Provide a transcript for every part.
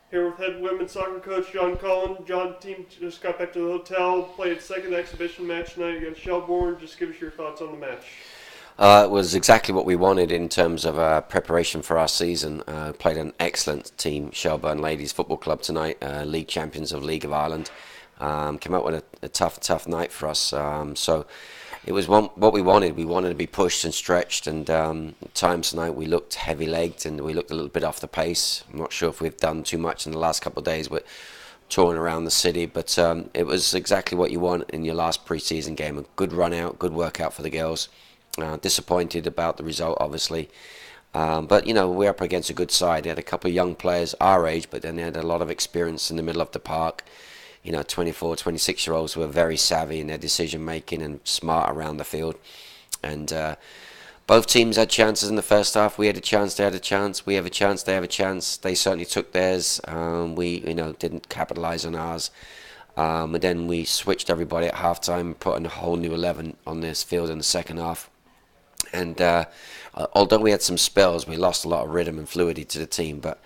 Here with head women's soccer coach John Cullen. John, team just got back to the hotel, played its second exhibition match tonight against Shelbourne. Just give us your thoughts on the match. It was exactly what we wanted in terms of preparation for our season. Played an excellent team, Shelbourne Ladies Football Club tonight, league champions of League of Ireland. Came out with a tough night for us. So it was what we wanted. We wanted to be pushed and stretched, and at times tonight we looked heavy-legged and we looked a little bit off the pace. I'm not sure if we've done too much in the last couple of days with touring around the city, but it was exactly what you want in your last pre-season game. A good run out, good workout for the girls. Disappointed about the result, obviously. But, we're up against a good side. They had a couple of young players our age, but then they had a lot of experience in the middle of the park. 24, 26-year-olds who were very savvy in their decision-making and smart around the field. And both teams had chances in the first half. We had a chance, they had a chance. We have a chance, they have a chance. They certainly took theirs. We, didn't capitalise on ours. And then we switched everybody at half-time, put in a whole new 11 on this field in the second half. And although we had some spells, we lost a lot of rhythm and fluidity to the team. But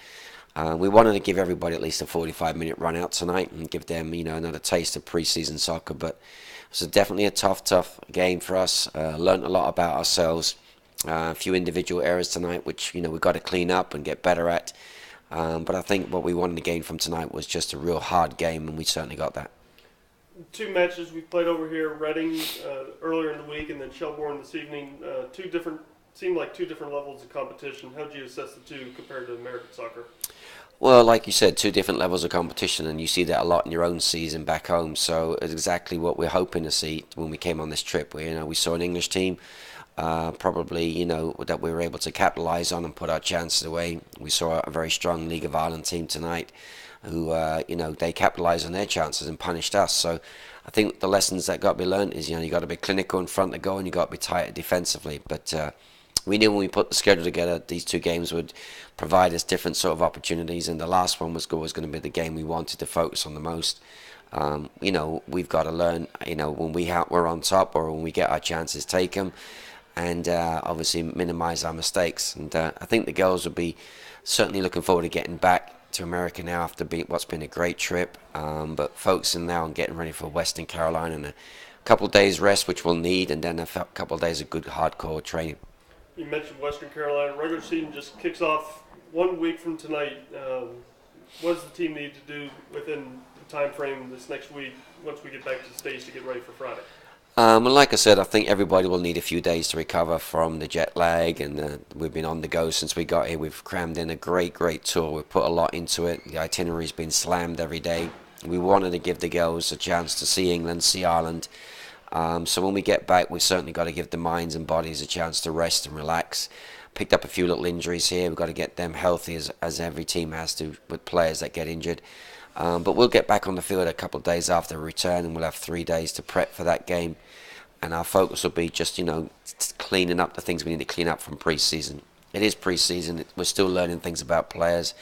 we wanted to give everybody at least a 45-minute run out tonight and give them, another taste of pre-season soccer. But it was definitely a tough game for us. Learned a lot about ourselves. A few individual errors tonight, which we've got to clean up and get better at. But I think what we wanted to gain from tonight was just a real hard game, and we certainly got that. Two matches we played over here, Reading earlier in the week and then Shelbourne this evening. Seemed like two different levels of competition. How do you assess the two compared to American soccer? Well, like you said, two different levels of competition, and you see that a lot in your own season back home. So it's exactly what we're hoping to see when we came on this trip. We saw an English team, probably that we were able to capitalise on and put our chances away. We saw a very strong League of Ireland team tonight, who they capitalised on their chances and punished us. So I think the lessons that got to be learned is you got to be clinical in front of goal and you got to be tight defensively. But we knew when we put the schedule together, these two games would provide us different sort of opportunities, and the last one was going to be the game we wanted to focus on the most. We've got to learn, when we're on top or when we get our chances, take them, and obviously minimise our mistakes. And I think the girls will be certainly looking forward to getting back to America now after what's been a great trip, but focusing now on getting ready for Western Carolina and a couple of days rest, which we'll need, and then a couple of days of good hardcore training. You mentioned Western Carolina. Regular season just kicks off 1 week from tonight. What does the team need to do within the time frame this next week once we get back to the States to get ready for Friday? And like I said, I think everybody will need a few days to recover from the jet lag, and we've been on the go since we got here. We've crammed in a great tour. We've put a lot into it. The itinerary's been slammed every day. We wanted to give the girls a chance to see England, see Ireland. So when we get back, we've certainly got to give the minds and bodies a chance to rest and relax. Picked up a few little injuries here. We've got to get them healthy as every team has to with players that get injured. But we'll get back on the field a couple of days after return, and we'll have 3 days to prep for that game. And our focus will be just, cleaning up the things we need to clean up from pre-season. It is pre-season. We're still learning things about players.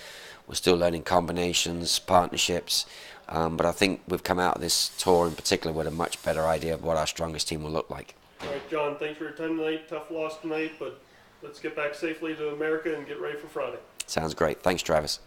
We're still learning combinations, partnerships. But I think we've come out of this tour in particular with a much better idea of what our strongest team will look like. All right, John, thanks for your time tonight. Tough loss tonight, but let's get back safely to America and get ready for Friday. Sounds great. Thanks, Travis.